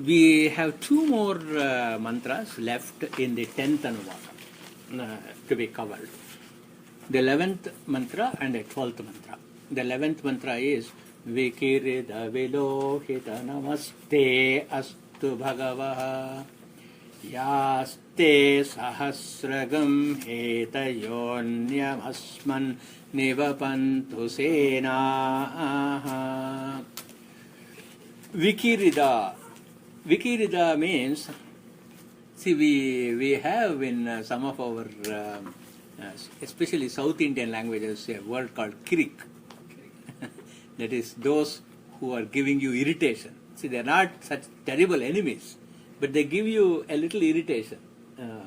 we have two more mantras left in the 10th Anuvada to be covered. The 11th mantra and the 12th mantra. The 11th mantra is Vikirida Vilohita Namaste Astu Bhagavaha Yaste Sahasragam Hetayonyam Asman Nivapantu Sena. Vikirida. Vikirida means, see, we have in some of our, especially South Indian languages, a word called kirik. That is those who are giving you irritation. See, they are not such terrible enemies, but they give you a little irritation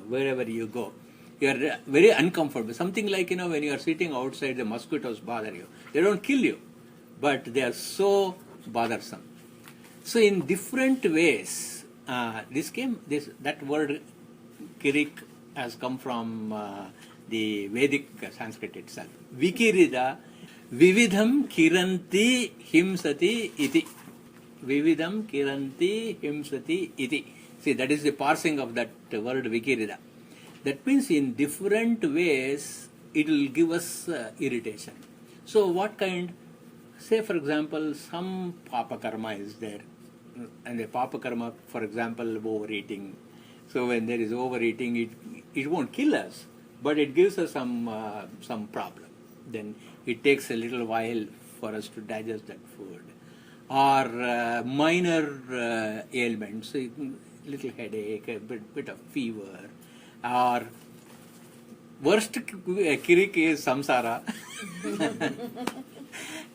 wherever you go. You are very uncomfortable. Something like, when you are sitting outside, the mosquitoes bother you. They don't kill you, but they are so bothersome. So in different ways, that word kirik has come from the Vedic Sanskrit itself. Vikirida, vividham kiranti himsati iti. Vividham kiranti himsati iti. See, that is the parsing of that word vikirida. That means in different ways it will give us irritation. So what kind? Say for example, some papa karma is there. And the papa karma, for example, overeating. So when there is overeating, it won't kill us, but it gives us some problem. Then it takes a little while for us to digest that food. Or minor ailments, a little headache, a bit of fever. Or worst kirik is samsara.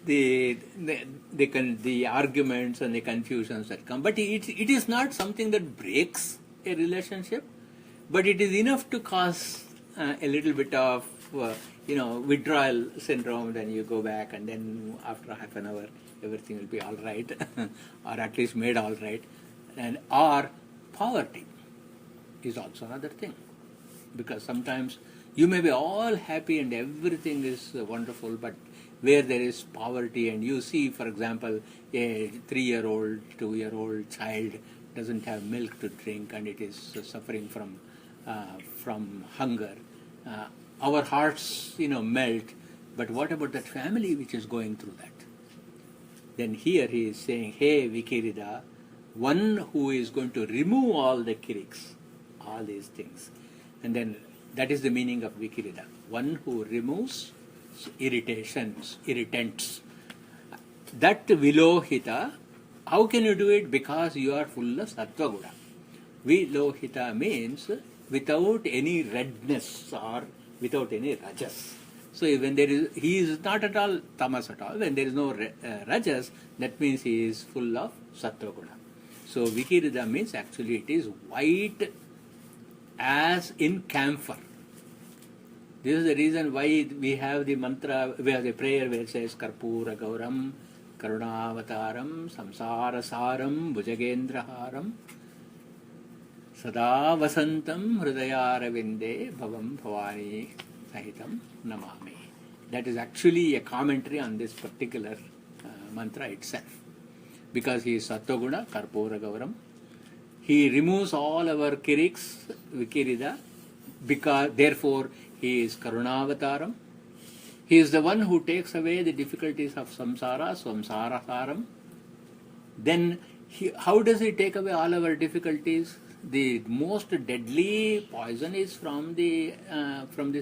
The arguments and the confusions that come. But it is not something that breaks a relationship, but it is enough to cause a little bit of, withdrawal syndrome. Then you go back and then after half an hour, everything will be all right, or at least made all right. And or poverty is also another thing. Because sometimes you may be all happy and everything is wonderful, but where there is poverty and you see, for example, a 3-year-old, 2-year-old child doesn't have milk to drink and it is suffering from hunger. Our hearts, melt. But what about that family which is going through that? Then here he is saying, hey, Vikirida, one who is going to remove all the kiriks, all these things. And then that is the meaning of Vikirida. One who removes irritations, irritants. That Vilohita, how can you do it? Because you are full of Sattva Guna. Vilohita means without any redness or without any rajas. So when he is not at all tamas at all. When there is no rajas, that means he is full of Sattva Guna. So Vikirida means actually it is white as in camphor. This is the reason why we have the mantra, we have the prayer where it says Karpura Gauram, Karunavataram, Samsara Saram, Bhujagendraharam, Sada Vasantam, Hridayaravinде, Bhavam Bhavani Sahitam Namami. That is actually a commentary on this particular mantra itself. Because he is Sattva-guna, Karpura Gauram. He removes all our kiriks, Vikirida, because therefore he is Karunavataram. He is the one who takes away the difficulties of samsara, samsarasaram. Then how does he take away all our difficulties? The most deadly poison is from the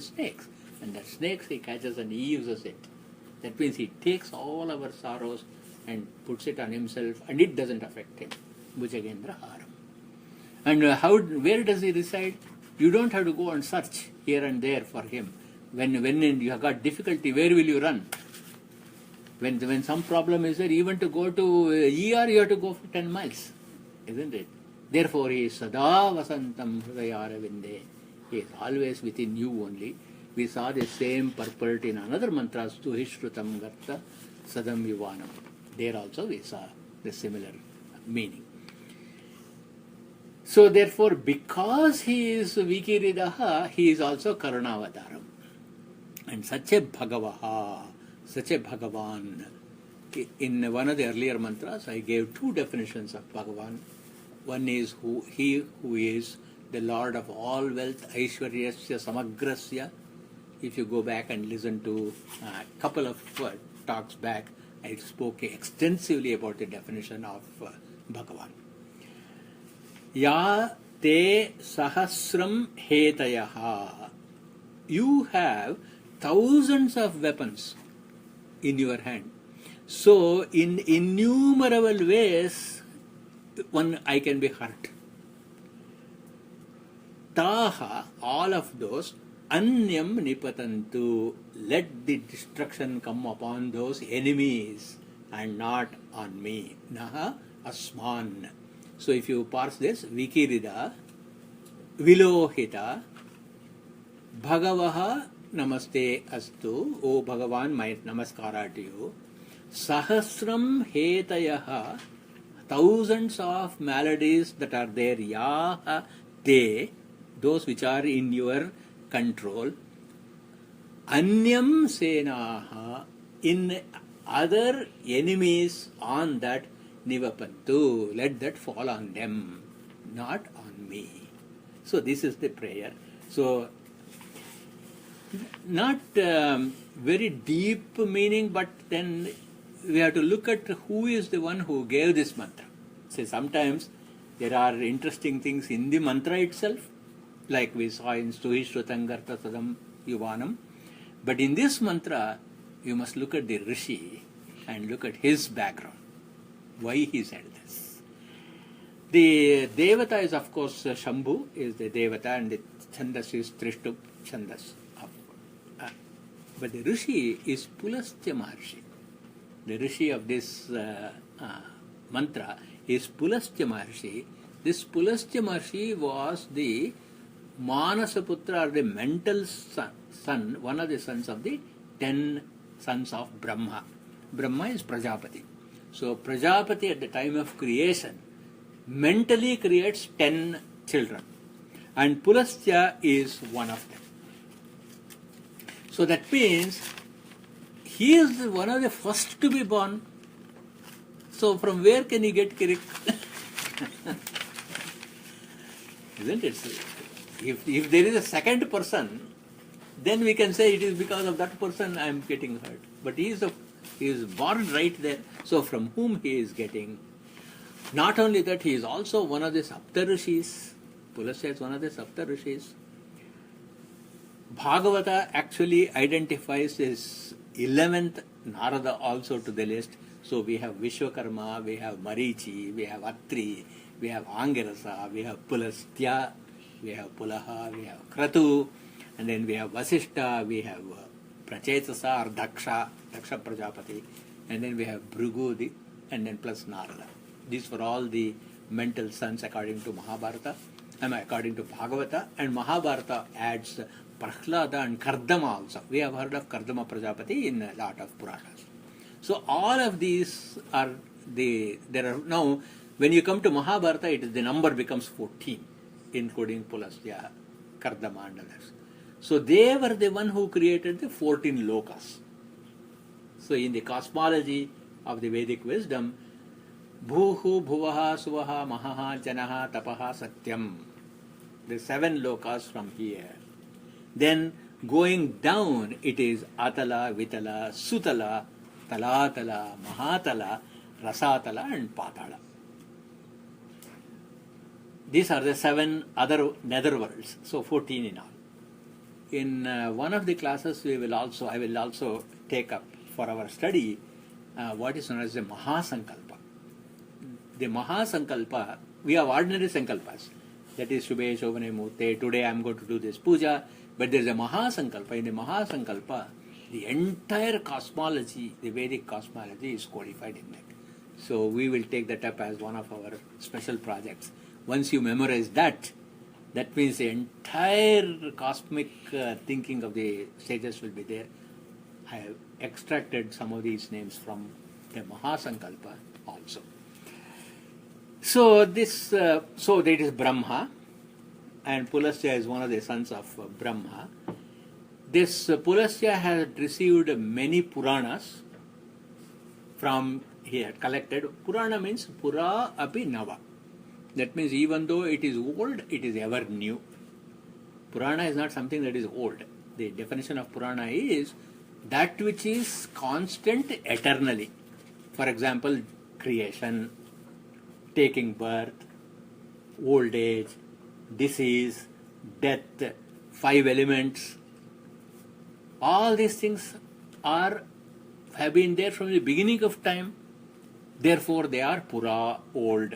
snakes. And the snakes he catches and he uses it. That means he takes all our sorrows and puts it on himself and it doesn't affect him. Bhujagendra haram. And where does he reside? You don't have to go and search here and there for him. When you have got difficulty, where will you run? When some problem is there, even to go to ER, you have to go for 10 miles. Isn't it? Therefore, he is Sada Vasantam Hridayaravinде. He is always within you only. We saw the same purport in another mantra, Stuhishrutam Garta Sadam Yuvanam. There also we saw the similar meaning. So therefore, because he is Vikiridaha, he is also Karunavataram. And such a Bhagavaha, such a Bhagavan. In one of the earlier mantras, I gave two definitions of Bhagavan. One is he who is the Lord of all wealth, Aishwaryasya Samagrasya. If you go back and listen to a couple of talks back, I spoke extensively about the definition of Bhagavan. Ya te sahasram hetayaha. You have thousands of weapons in your hand. So, in innumerable ways, I can be hurt. Taha, all of those, anyam nipatantu, let the destruction come upon those enemies and not on me. Naha asman. So if you parse this, Vikirida, Vilohita, Bhagavaha Namaste Astu, O Bhagavan, my namaskara to you. Sahasram Hetayaha, thousands of maladies that are there, Yaha Te, those which are in your control. Anyam Senaha, in other enemies on that Nivapantu, let that fall on them, not on me. So this is the prayer. So not very deep meaning, but then we have to look at who is the one who gave this mantra. Say sometimes there are interesting things in the mantra itself, like we saw in Stuhi Shrutangartha Sadam Yuvanam. But in this mantra, you must look at the Rishi and look at his background. Why he said this. The Devata is, of course, Shambhu is the Devata, and the Chandas is Trishtup Chandas. But the Rishi is Pulastya Maharshi. The Rishi of this mantra is Pulastya Maharshi. This Pulastya Maharshi was the Manasaputra, or the mental son, one of the sons of the 10 sons of Brahma. Brahma is Prajapati. So Prajapati at the time of creation mentally creates 10 children, and Pulastya is one of them. So that means he is one of the first to be born. So from where can he get Kirik? Isn't it? If there is a second person, then we can say it is because of that person I am getting hurt. But he is born right there. So from whom he is getting? Not only that, he is also one of the Saptarishis. Pulasya is one of the Saptarishis. Bhagavata actually identifies his 11th Narada also to the list. So we have Vishwakarma, we have Marichi, we have Atri, we have Angirasa, we have Pulastya, we have Pulaha, we have Kratu, and then we have Vasishta, we have Prachetasa or Daksha Prajapati, and then we have Bhrugudi, and then plus Narada. These were all the mental sons according to Mahabharata, according to Bhagavata, and Mahabharata adds Prahlada and Kardama also. We have heard of Kardama Prajapati in a lot of Puranas. So all of these are now, when you come to Mahabharata, the number becomes 14, including Pulastya, Kardama and others. So they were the one who created the 14 lokas. So in the cosmology of the Vedic wisdom, Bhuhu, Bhuvaha, Suvaha, Mahaha, Janaha, Tapaha, Satyam. The 7 lokas from here. Then going down, it is Atala, Vitala, Sutala, Talatala, Mahatala, Rasatala and Patala. These are the 7 other netherworlds, so 14 in all. In one of the classes, I will also take up for our study what is known as the Maha Sankalpa. The Maha Sankalpa, we have ordinary Sankalpas. That is Shubhe Shobhane Murte, today I am going to do this puja. But there is a Maha Sankalpa. In the Maha Sankalpa, the entire cosmology, the Vedic cosmology is codified in that. So we will take that up as one of our special projects. Once you memorize that, that means the entire cosmic thinking of the sages will be there. I have extracted some of these names from the Maha Sankalpa also. So that is Brahma, and Pulastya is one of the sons of Brahma. This Pulastya has received many Puranas from here, collected. Purana means Pura Api Nava. That means even though it is old, it is ever new. Purana is not something that is old. The definition of Purana is that which is constant eternally. For example, creation, taking birth, old age, disease, death, 5 elements. All these things have been there from the beginning of time. Therefore, they are Pura, old.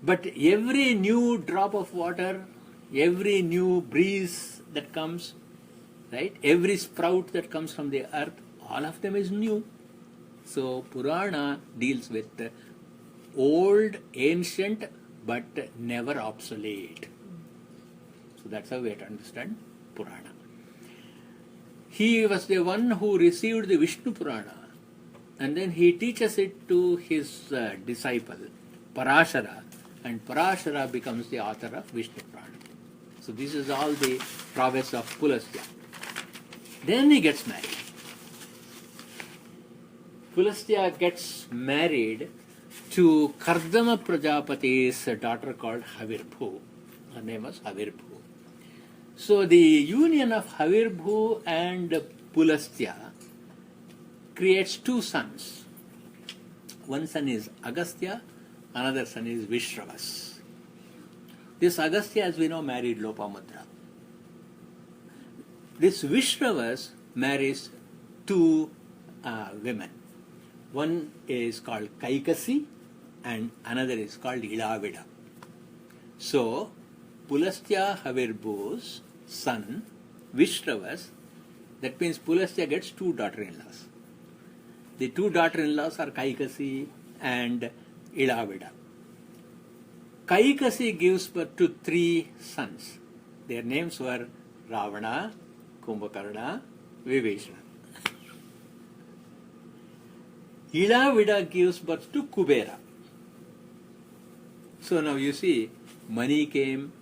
But every new drop of water, every new breeze that comes, right? Every sprout that comes from the earth, all of them is new. So Purana deals with old, ancient, but never obsolete. So that's how we have to understand Purana. He was the one who received the Vishnu Purana, and then he teaches it to his disciple, Parashara, and Parashara becomes the author of Vishnu Purana. So this is all the prowess of Pulastya. Then he gets married. Pulastya gets married to Kardama Prajapati's daughter called Havirbhu. Her name was Havirbhu. So the union of Havirbhu and Pulastya creates 2 sons. One son is Agastya, another son is Vishravas. This Agastya, as we know, married Lopamudra. This Vishravas marries 2 women. One is called Kaikasi and another is called Ilavida. So, Pulastya Havirbhu's son, Vishravas, that means Pulastya gets 2 daughter-in-laws. The 2 daughter-in-laws are Kaikasi and Ilavida. Kaikasi gives birth to 3 sons. Their names were Ravana, Kumbhakarna, Vibhishana. Ilavida gives birth to Kubera. So now you see, money came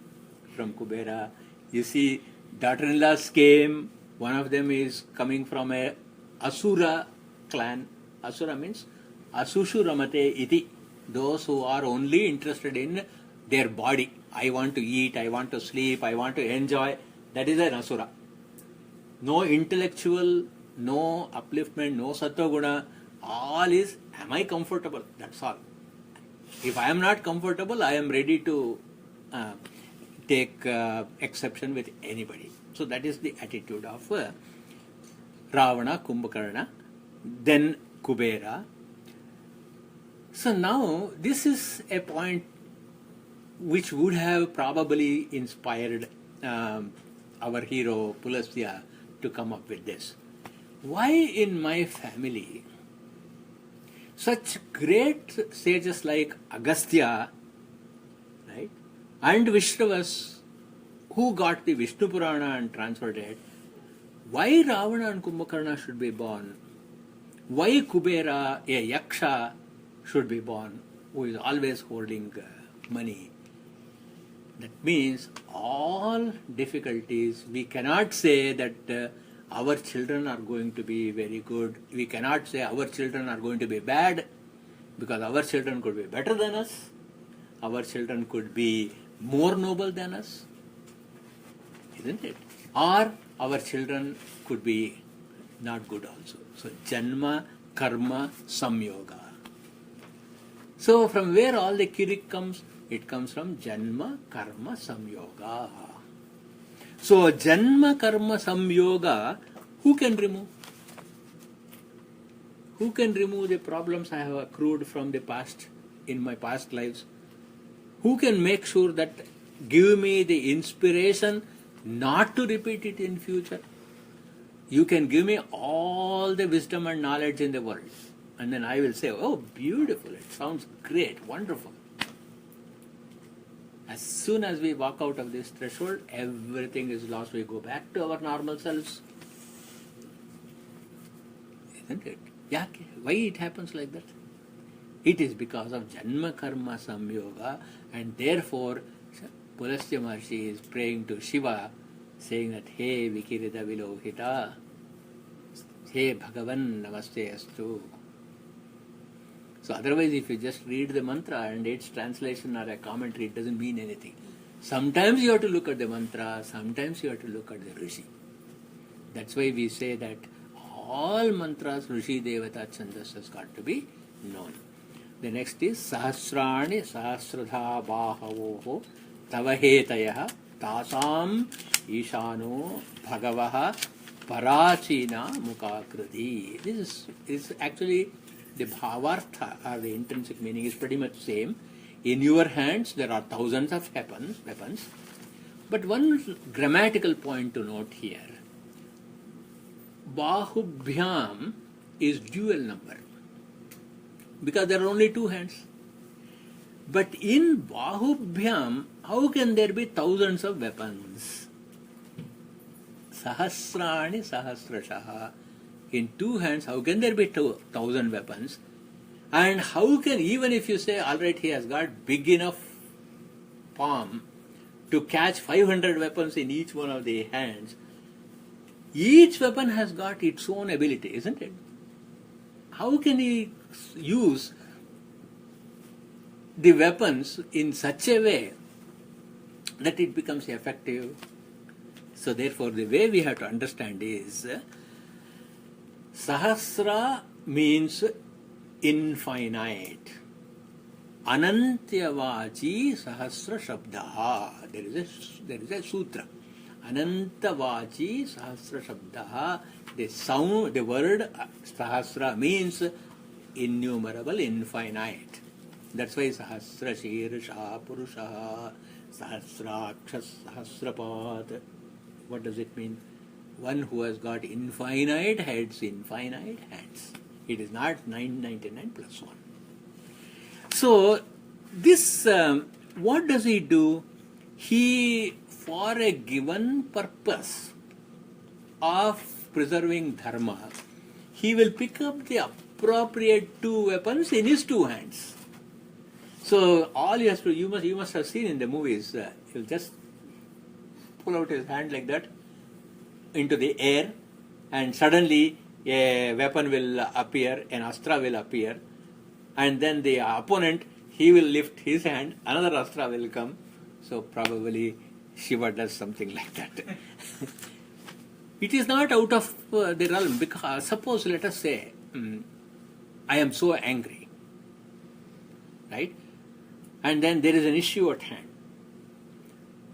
from Kubera. You see, daughter-in-laws came. One of them is coming from a Asura clan. Asura means Asushu Ramate iti. Those who are only interested in their body. I want to eat, I want to sleep, I want to enjoy. That is an Asura. No intellectual, no upliftment, no Sattva Guna. All is, am I comfortable? That's all. If I am not comfortable, I am ready to take exception with anybody. So that is the attitude of Ravana, Kumbhakarna, then Kubera. So now this is a point which would have probably inspired our hero Pulastya to come up with this. Why in my family such great sages like Agastya, right, and Vishravas, who got the Vishnu Purana and transferred it, why Ravana and Kumbhakarna should be born? Why Kubera, a Yaksha, should be born, who is always holding money? That means all difficulties, we cannot say that our children are going to be very good. We cannot say our children are going to be bad, because our children could be better than us. Our children could be more noble than us, isn't it? Or our children could be not good also. So, Janma, Karma, Samyoga. So, from where all the kirik comes? It comes from Janma, Karma, Samyoga. So, Janma, Karma, Samyoga, who can remove? Who can remove the problems I have accrued from the past, in my past lives? Who can make sure that, give me the inspiration not to repeat it in future? You can give me all the wisdom and knowledge in the world, and then I will say, oh, beautiful, it sounds great, wonderful. As soon as we walk out of this threshold, everything is lost. We go back to our normal selves. Isn't it? Yeah, why it happens like that? It is because of Janma Karma Samyoga, and therefore Pulastya Maharshi is praying to Shiva, saying that, Hey Vikirita Vilohita, Hey Bhagavan Namaste Astu. So otherwise, if you just read the mantra and its translation or a commentary, it doesn't mean anything. Sometimes you have to look at the mantra, sometimes you have to look at the Rishi. That's why we say that all mantras, Rishi, Devata, Chandas has got to be known. The next is Sahasrani Sahasradha Bahavoho Tavahetayah Tasam Ishano Bhagavaha Parachina Mukakriti. This is actually the bhavartha, or the intrinsic meaning is pretty much same. In your hands there are thousands of weapons. But one grammatical point to note here. Bahubhyam is dual number, because there are only two hands. But in Bahubhyam, how can there be thousands of weapons? Sahasrani Sahasrashaha. In two hands, how can there be 1,000 weapons? And how can, even if you say, alright, he has got big enough palm to catch 500 weapons in each one of the hands, each weapon has got its own ability, isn't it? How can he use the weapons in such a way that it becomes effective? So therefore, the way we have to understand is, Sahasra means infinite. Anantyavachi Sahasra Shabdaha. There is a sutra. Anantavachi Sahasra Shabdaha. The sound, the word Sahasra means innumerable, infinite. That's why Sahasra Shirsha Purusha Sahasrakshas Sahasrapat. What does it mean? One who has got infinite heads, infinite hands. It is not 999 plus 1. So, this, what does he do? He, for a given purpose of preserving dharma, he will pick up the appropriate two weapons in his two hands. So, all he has to, you must have seen in the movies, he'll just pull out his hand like that into the air, and suddenly a weapon will appear, an astra will appear, and then the opponent, he will lift his hand, another astra will come. So probably Shiva does something like that. It is not out of the realm, because suppose, let us say, I am so angry, right? And then there is an issue at hand.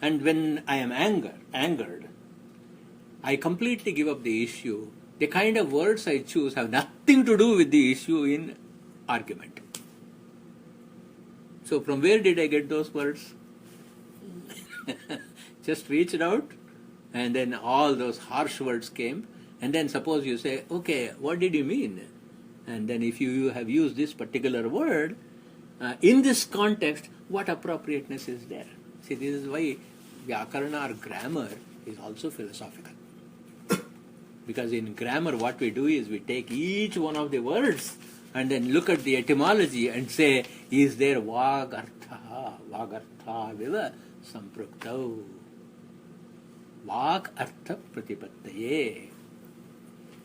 And when I am angered, I completely give up the issue. The kind of words I choose have nothing to do with the issue in argument. So from where did I get those words? Just reached out, and then all those harsh words came, and then suppose you say, okay, what did you mean? And then if you have used this particular word, in this context, what appropriateness is there? See, this is why Vyakarana or grammar is also philosophical. Because in grammar, what we do is we take each one of the words and then look at the etymology and say, is there vagartha viva sampraktau? Vag artha pratipattaye.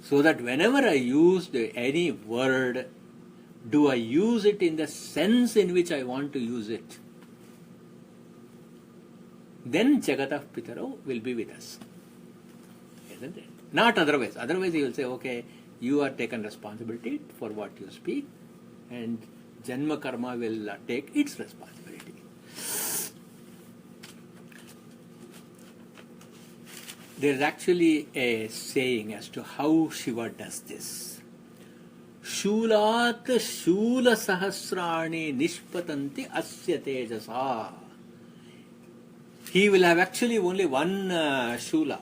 So that whenever I use any word, do I use it in the sense in which I want to use it? Then Jagatah Pitaro will be with us. Isn't it? Not otherwise. Otherwise he will say, okay, you are taken responsibility for what you speak, and Janma Karma will take its responsibility. There is actually a saying as to how Shiva does this. Shulat Shula Sahasrani Nishpatanti Asya Tejasa. He will have actually only one Shula.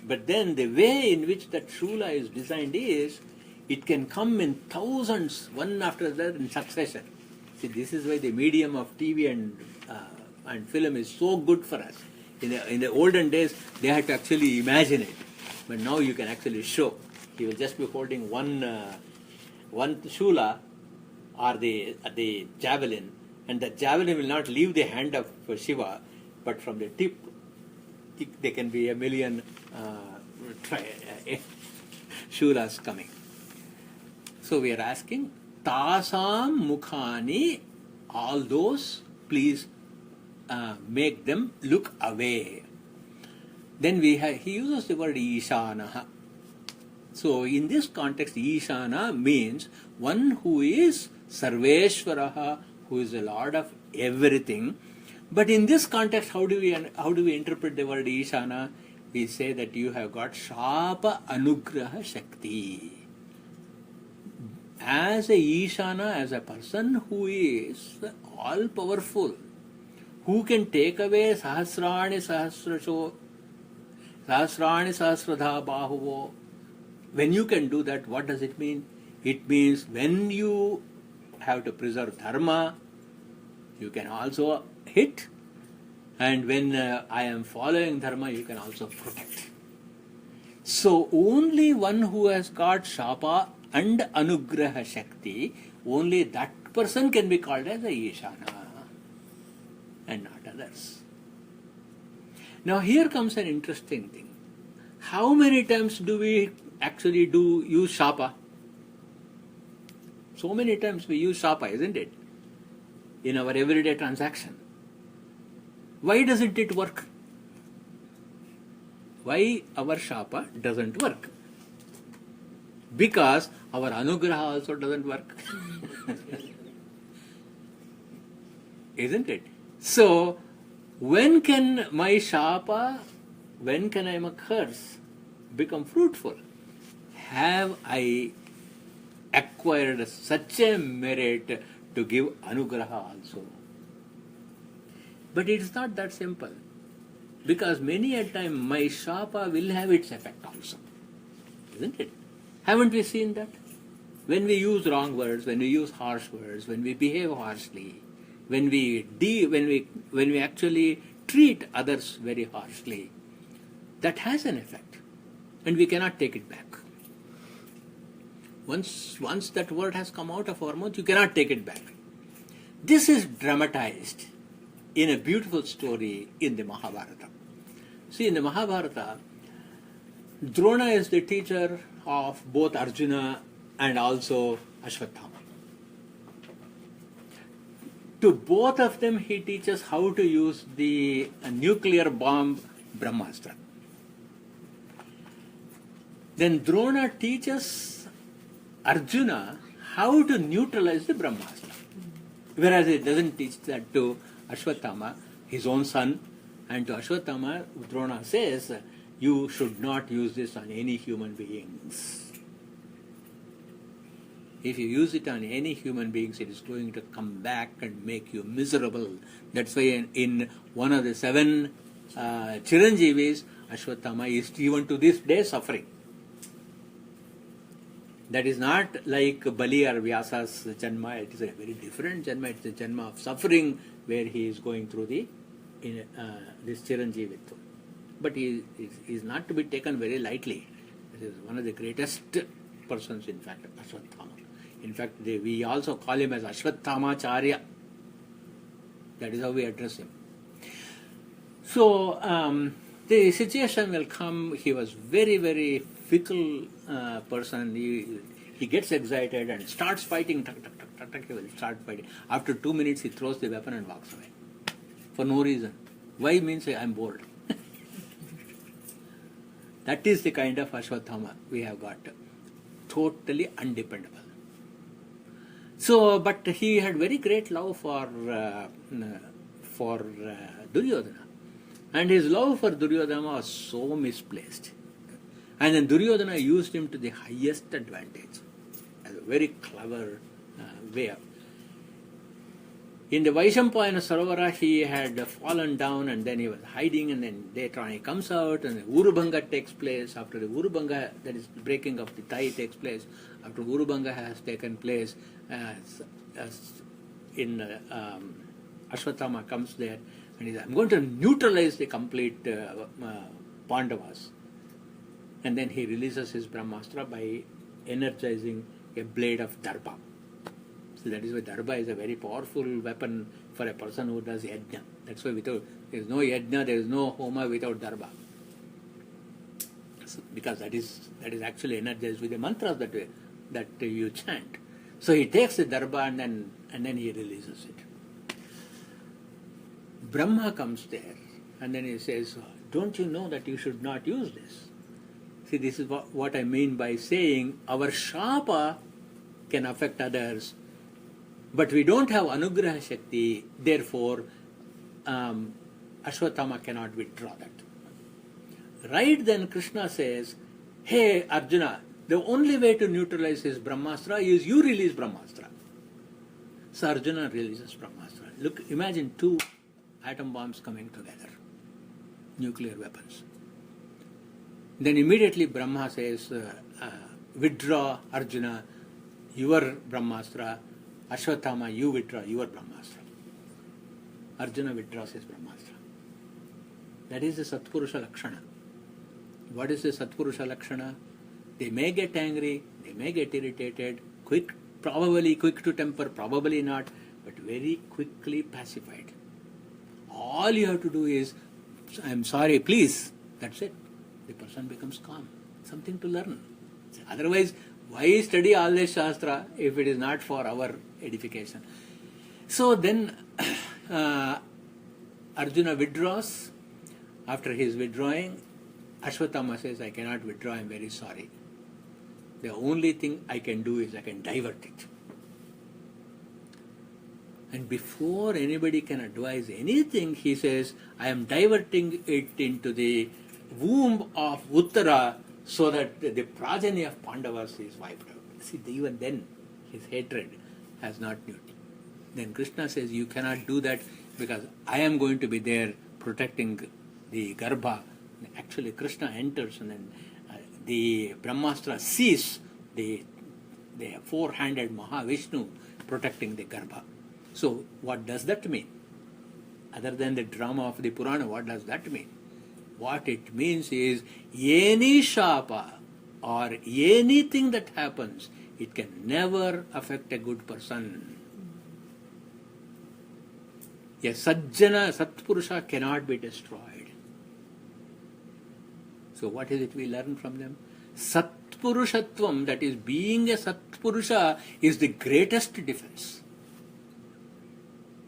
But then the way in which that Shula is designed is, it can come in thousands, one after the other in succession. See, this is why the medium of TV and film is so good for us. In the olden days, they had to actually imagine it. But now you can actually show. He will just be holding one Shula or the javelin, and the javelin will not leave the hand of Shiva, but from the tip, there can be a million Shulas coming. So we are asking, Tasam mukhani, all those, please make them look away. Then he uses the word Ishanaha. So in this context, Ishana means one who is Sarveshwaraha, who is the Lord of everything. But in this context, how do we interpret the word Ishana? We say that you have got Shapa Anugraha Shakti. As a Ishana, as a person who is all powerful, who can take away Sahasrani Sahasrasho, Sahasrani Sahasradha Bahuvo. When you can do that, what does it mean? It means when you have to preserve dharma, you can also hit, and when I am following dharma, you can also protect. So only one who has got Shapa and Anugraha Shakti, only that person can be called as a Ishana, and not others. Now here comes an interesting thing. How many times do we actually use Shapa? So many times we use Shapa, isn't it? In our everyday transaction. Why doesn't it work? Why our Shapa doesn't work? Because our Anugraha also doesn't work. Isn't it? So, when can my Shapa, when can my curse become fruitful? Have I acquired such a merit to give Anugraha also? But it is not that simple. Because many a time my Shapa will have its effect also. Isn't it? Haven't we seen that? When we use wrong words, when we use harsh words, when we behave harshly, when we actually treat others very harshly, that has an effect. And we cannot take it back. Once that word has come out of our mouth, you cannot take it back. This is dramatized in a beautiful story in the Mahabharata. See, in the Mahabharata, Drona is the teacher of both Arjuna and also Ashwatthama. To both of them, he teaches how to use the nuclear bomb Brahmastra. Then Drona teaches Arjuna how to neutralize the Brahmastra. Whereas he doesn't teach that to Ashwatthama, his own son. And to Ashwatthama, Drona says, you should not use this on any human beings. If you use it on any human beings, it is going to come back and make you miserable. That's why in one of the 7 Chiranjeevis, Ashwatthama is even to this day suffering. That is not like Bali or Vyasa's Janma. It is a very different Janma. It's a Janma of suffering where he is going through this Chiranjeevitva. But he is not to be taken very lightly. This is one of the greatest persons, in fact, Ashwatthama. In fact, we also call him as Ashwatthama-charya. That is how we address him. So, the situation will come. He was very, very fickle person. He gets excited and starts fighting. He will start fighting. After 2 minutes, he throws the weapon and walks away. For no reason. Why means I am bored. That is the kind of Ashwatthama we have got. Totally undependable. So, but he had very great love for Duryodhana. And his love for Duryodhana was so misplaced. And then Duryodhana used him to the highest advantage. As a very clever way. In the Vaishampayana Sarovara, he had fallen down and then he was hiding, and then later on he comes out and the Urubhanga takes place. After the Urubhanga, that is breaking of the thigh, takes place, after Urubhanga has taken place, Ashwatthama comes there and he says, I'm going to neutralize the complete Pandavas. And then he releases his Brahmastra by energizing a blade of Darba. So that is why Darba is a very powerful weapon for a person who does yajna. That's why there is no yajna, there is no homa without Darba. So, because that is actually energized with the mantras that you chant. So he takes the darba and then he releases it. Brahma comes there and then he says, don't you know that you should not use this? See, this is what I mean by saying our shapa can affect others, but we don't have anugraha shakti, therefore Ashwatthama cannot withdraw that. Right then Krishna says, hey Arjuna, the only way to neutralize his Brahmastra is you release Brahmastra. So Arjuna releases Brahmastra. Look, imagine two atom bombs coming together, nuclear weapons. Then immediately Brahma says, withdraw Arjuna, your Brahmastra. Ashwatthama, you withdraw your Brahmastra. Arjuna withdraws his Brahmastra. That is the Satpurusha Lakshana. What is the Satpurusha Lakshana? They may get angry, they may get irritated, probably quick to temper, probably not, but very quickly pacified. All you have to do is, I'm sorry, please, that's it. The person becomes calm. Something to learn. Otherwise, why study all this Shastra if it is not for our edification? So then Arjuna withdraws. After his withdrawing, Ashwatthama says, I cannot withdraw, I'm very sorry. The only thing I can do is I can divert it. And before anybody can advise anything, he says, I am diverting it into the womb of Uttara so that the progeny of Pandavas is wiped out. See, even then, his hatred has not nuked. Then Krishna says, you cannot do that because I am going to be there protecting the Garbha. Actually, Krishna enters and then the Brahmastra sees the four-handed Mahavishnu protecting the Garbha. So, what does that mean? Other than the drama of the Purana, what does that mean? What it means is, any shapa or anything that happens, it can never affect a good person. A sajjana, satpurusha cannot be destroyed. So what is it we learn from them? Satpurushatvam, that is being a satpurusha, is the greatest defense.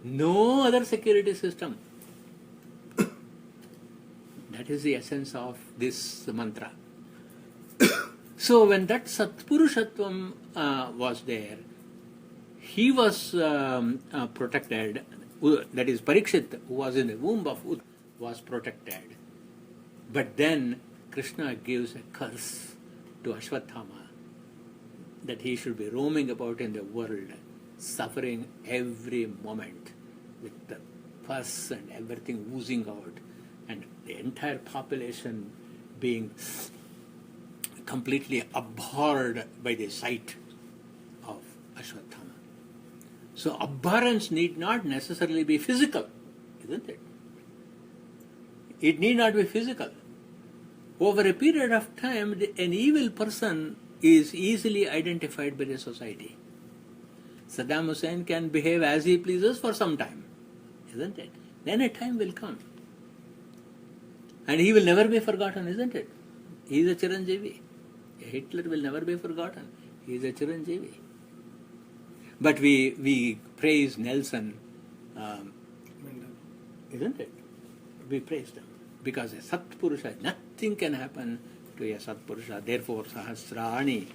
No other security system. That is the essence of this mantra. So when that Satpurushatvam was there, he was protected. That is Parikshit, who was in the womb of Ud, was protected. But then Krishna gives a curse to Ashwatthama that he should be roaming about in the world, suffering every moment with the pus and everything oozing out, and the entire population being completely abhorred by the sight of Ashwatthama. So abhorrence need not necessarily be physical, isn't it? It need not be physical. Over a period of time, an evil person is easily identified by the society. Saddam Hussein can behave as he pleases for some time, isn't it? Then a time will come. And he will never be forgotten, isn't it? He is a Chiranjeevi. Hitler will never be forgotten. He is a Chiranjeevi. But we praise Nelson, isn't it? We praise them. Because a Satpurusha, nothing can happen to a Satpurusha. Therefore, Sahasrani,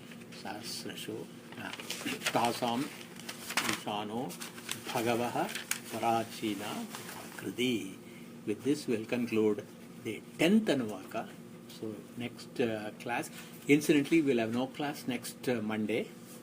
Sahasrasho, Tasam, Ishano, Bhagavaha, Parachina, Kridi. With this, we'll conclude the 10th Anuvaka. So, next class. Incidentally, we'll have no class next Monday.